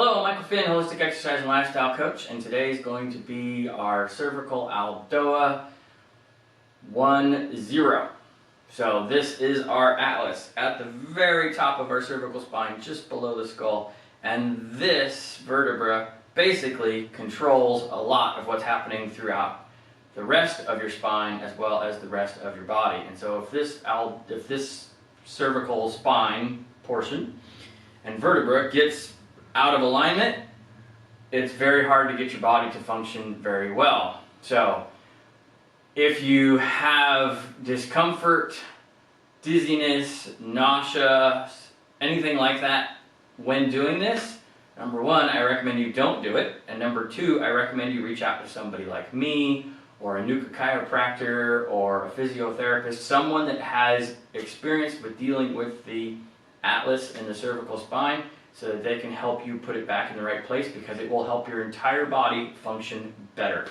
Hello, I'm Michael Finn, Holistic Exercise and Lifestyle Coach, and today is going to be our cervical ELDOA 1-0. So this is our atlas at the very top of our cervical spine, just below the skull, and this vertebra basically controls a lot of what's happening throughout the rest of your spine as well as the rest of your body. And so if this cervical spine portion and vertebra gets out of alignment, it's very hard to get your body to function very well. So if you have discomfort, dizziness, nausea, anything like that when doing this, number one, I recommend you don't do it, and number two, I recommend you reach out to somebody like me or a Nuka chiropractor or a physiotherapist, someone that has experience with dealing with the atlas in the cervical spine, so that they can help you put it back in the right place, because it will help your entire body function better.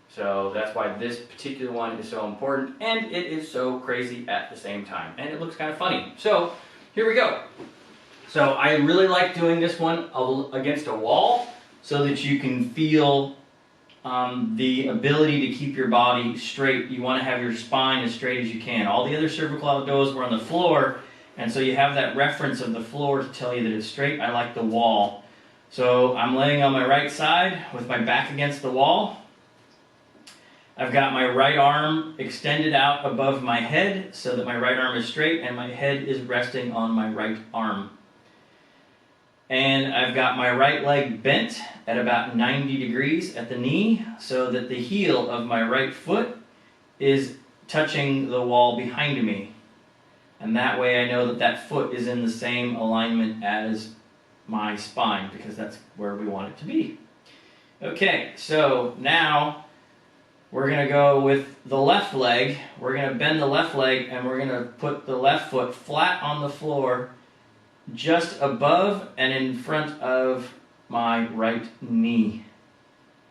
So that's why this particular one is so important, and it is so crazy at the same time, and it looks kind of funny. So here we go. So I really like doing this one against a wall so that you can feel the ability to keep your body straight. You want to have your spine as straight as you can. All the other cervical ELDOAs were on the floor, and so you have that reference of the floor to tell you that it's straight. I like the wall. So I'm laying on my right side with my back against the wall. I've got my right arm extended out above my head so that my right arm is straight and my head is resting on my right arm. And I've got my right leg bent at about 90 degrees at the knee so that the heel of my right foot is touching the wall behind me. And that way I know that that foot is in the same alignment as my spine, because that's where we want it to be. Okay, so now we're going to go with the left leg. We're going to bend the left leg and we're going to put the left foot flat on the floor just above and in front of my right knee.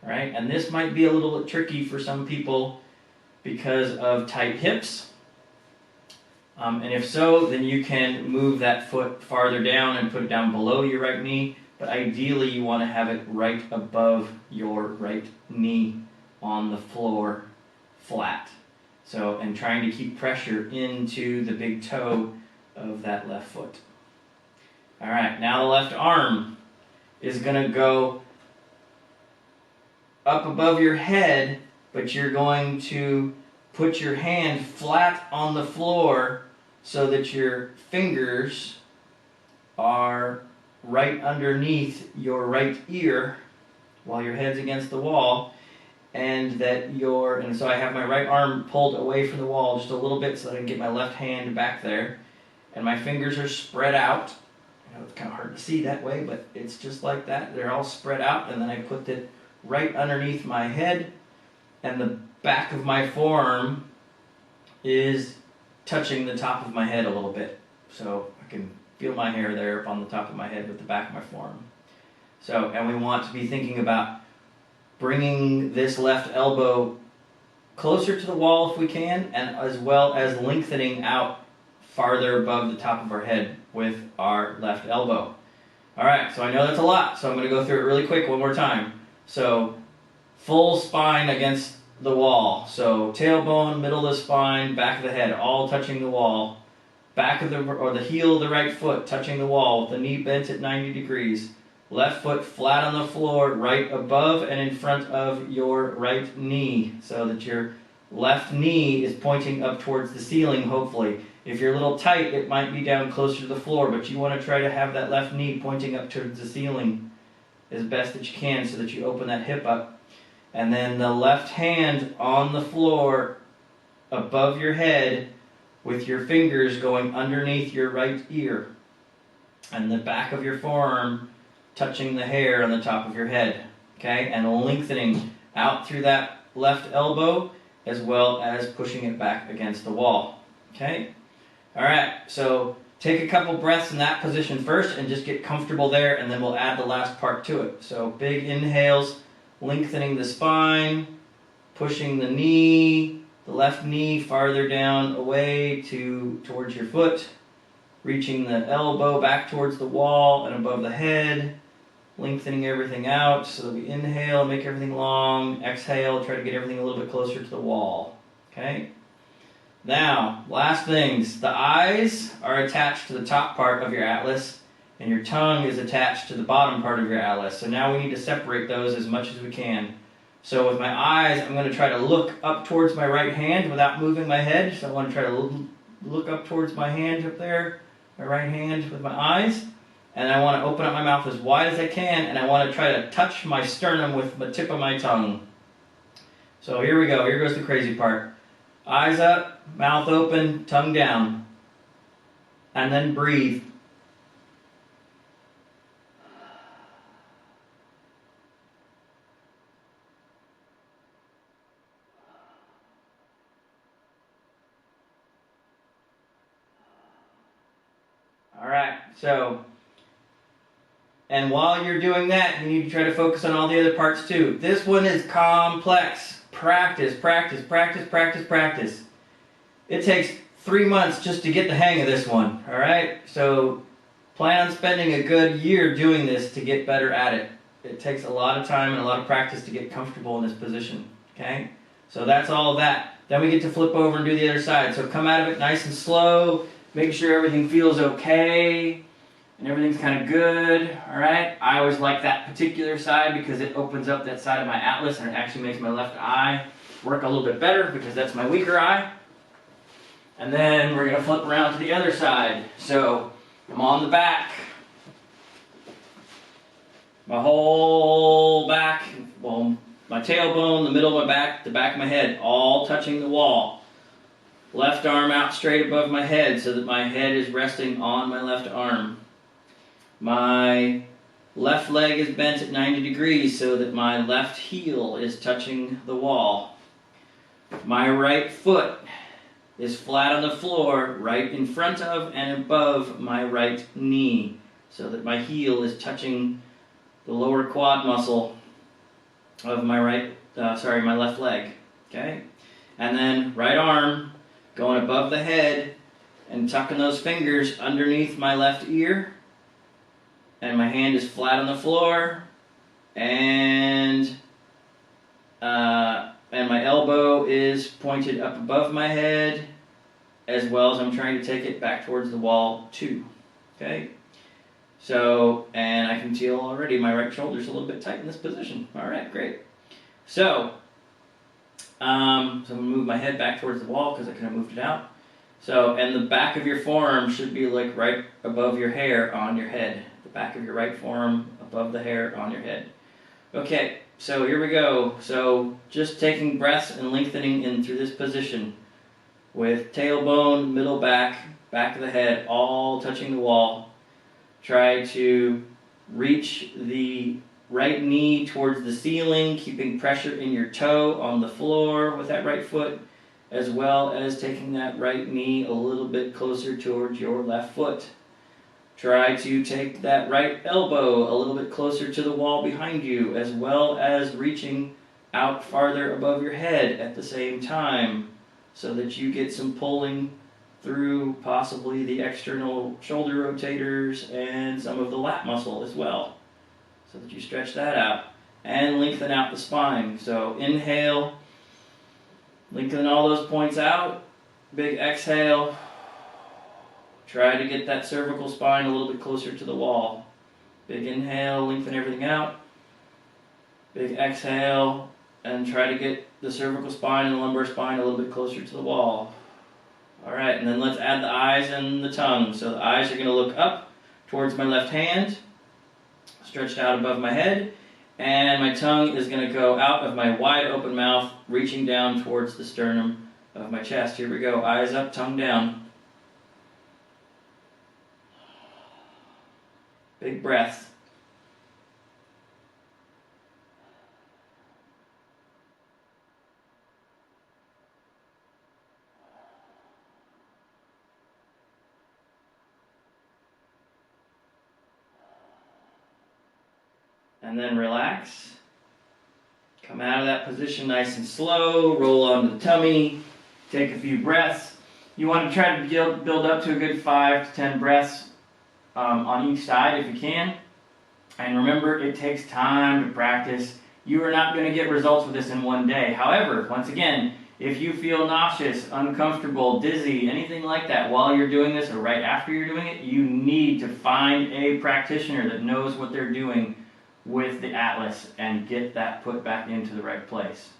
All right, and this might be a little bit tricky for some people because of tight hips. And if so, then you can move that foot farther down and put it down below your right knee. But ideally, you want to have it right above your right knee on the floor, flat. So, and trying to keep pressure into the big toe of that left foot. All right, now the left arm is going to go up above your head, but you're going to put your hand flat on the floor so that your fingers are right underneath your right ear while your head's against the wall, and so I have my right arm pulled away from the wall just a little bit so that I can get my left hand back there, and my fingers are spread out. I know it's kind of hard to see that way, but it's just like that. They're all spread out, and then I put it right underneath my head, and the back of my forearm is touching the top of my head a little bit. So I can feel my hair there up on the top of my head with the back of my forearm. So, and we want to be thinking about bringing this left elbow closer to the wall if we can, and as well as lengthening out farther above the top of our head with our left elbow. All right, so I know that's a lot, so I'm going to go through it really quick one more time. So full spine against the wall. So tailbone, middle of the spine, back of the head, all touching the wall. Back of the heel of the right foot touching the wall with the knee bent at 90 degrees. Left foot flat on the floor, right above and in front of your right knee, so that your left knee is pointing up towards the ceiling, hopefully. If you're a little tight, it might be down closer to the floor, but you want to try to have that left knee pointing up towards the ceiling as best that you can so that you open that hip up. And then the left hand on the floor above your head with your fingers going underneath your right ear. And the back of your forearm touching the hair on the top of your head. Okay? And lengthening out through that left elbow as well as pushing it back against the wall. Okay? Alright, so take a couple breaths in that position first and just get comfortable there, and then we'll add the last part to it. So big inhales. Lengthening the spine, pushing the knee, the left knee farther down away towards your foot, reaching the elbow back towards the wall and above the head, lengthening everything out. So that we inhale, make everything long. Exhale, try to get everything a little bit closer to the wall. Okay? Now, last things. The eyes are attached to the top part of your atlas, and your tongue is attached to the bottom part of your atlas. So now we need to separate those as much as we can. So with my eyes, I'm going to try to look up towards my right hand without moving my head. So I want to try to look up towards my hand up there, my right hand with my eyes. And I want to open up my mouth as wide as I can, and I want to try to touch my sternum with the tip of my tongue. So here we go. Here goes the crazy part. Eyes up, mouth open, tongue down. And then breathe. Alright, so, and while you're doing that, you need to try to focus on all the other parts too. This one is complex. Practice, practice, practice, practice, practice. It takes 3 months just to get the hang of this one, alright? So, plan on spending a good year doing this to get better at it. It takes a lot of time and a lot of practice to get comfortable in this position, okay? So that's all of that. Then we get to flip over and do the other side. So come out of it nice and slow. Make sure everything feels okay and everything's kind of good, all right? I always like that particular side because it opens up that side of my atlas and it actually makes my left eye work a little bit better because that's my weaker eye. And then we're gonna flip around to the other side. So I'm on the back. My whole back, well, my tailbone, the middle of my back, the back of my head, all touching the wall. Left arm out straight above my head so that my head is resting on my left arm. My left leg is bent at 90 degrees so that my left heel is touching the wall. My right foot is flat on the floor right in front of and above my right knee so that my heel is touching the lower quad muscle of my my left leg. Okay? And then right arm going above the head and tucking those fingers underneath my left ear. And my hand is flat on the floor. And my elbow is pointed up above my head, as well as I'm trying to take it back towards the wall too. Okay? So, and I can feel already my right shoulder's a little bit tight in this position. Alright, great. So I'm going to move my head back towards the wall because I kind of moved it out. So, and the back of your forearm should be like right above your hair on your head. The back of your right forearm above the hair on your head. Okay, so here we go. So just taking breaths and lengthening in through this position with tailbone, middle back, back of the head, all touching the wall. Try to reach the right knee towards the ceiling, keeping pressure in your toe on the floor with that right foot, as well as taking that right knee a little bit closer towards your left foot. Try to take that right elbow a little bit closer to the wall behind you, as well as reaching out farther above your head at the same time, so that you get some pulling through possibly the external shoulder rotators and some of the lat muscle as well, so that you stretch that out and lengthen out the spine. So inhale, lengthen all those points out. Big exhale. Try to get that cervical spine a little bit closer to the wall. Big inhale, lengthen everything out. Big exhale, and try to get the cervical spine and the lumbar spine a little bit closer to the wall. Alright, and then let's add the eyes and the tongue. So the eyes are going to look up towards my left hand, stretched out above my head, and my tongue is going to go out of my wide open mouth, reaching down towards the sternum of my chest. Here we go. Eyes up, tongue down. Big breath. And then relax. Come out of that position nice and slow. Roll onto the tummy. Take a few breaths. You want to try to build up to a good 5 to 10 breaths on each side if you can. And remember, it takes time to practice. You are not going to get results with this in one day. However, once again, if you feel nauseous, uncomfortable, dizzy, anything like that while you're doing this or right after you're doing it, you need to find a practitioner that knows what they're doing with the Atlas and get that put back into the right place.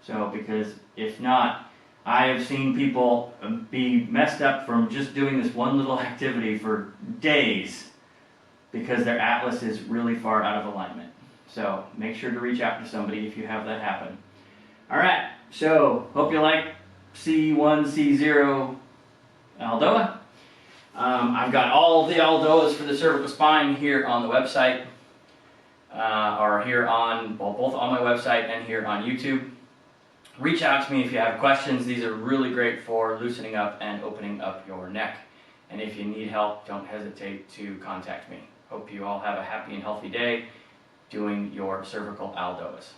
So, because if not, I have seen people be messed up from just doing this one little activity for days because their Atlas is really far out of alignment. So make sure to reach out to somebody if you have that happen. Alright, so hope you like C1, C0 ELDOA. I've got all the ELDOAs for the cervical spine here on the website, or here on, well, both on my website and here on YouTube. Reach out to me if you have questions. These are really great for loosening up and opening up your neck. And if you need help, don't hesitate to contact me. Hope you all have a happy and healthy day doing your cervical ELDOAs.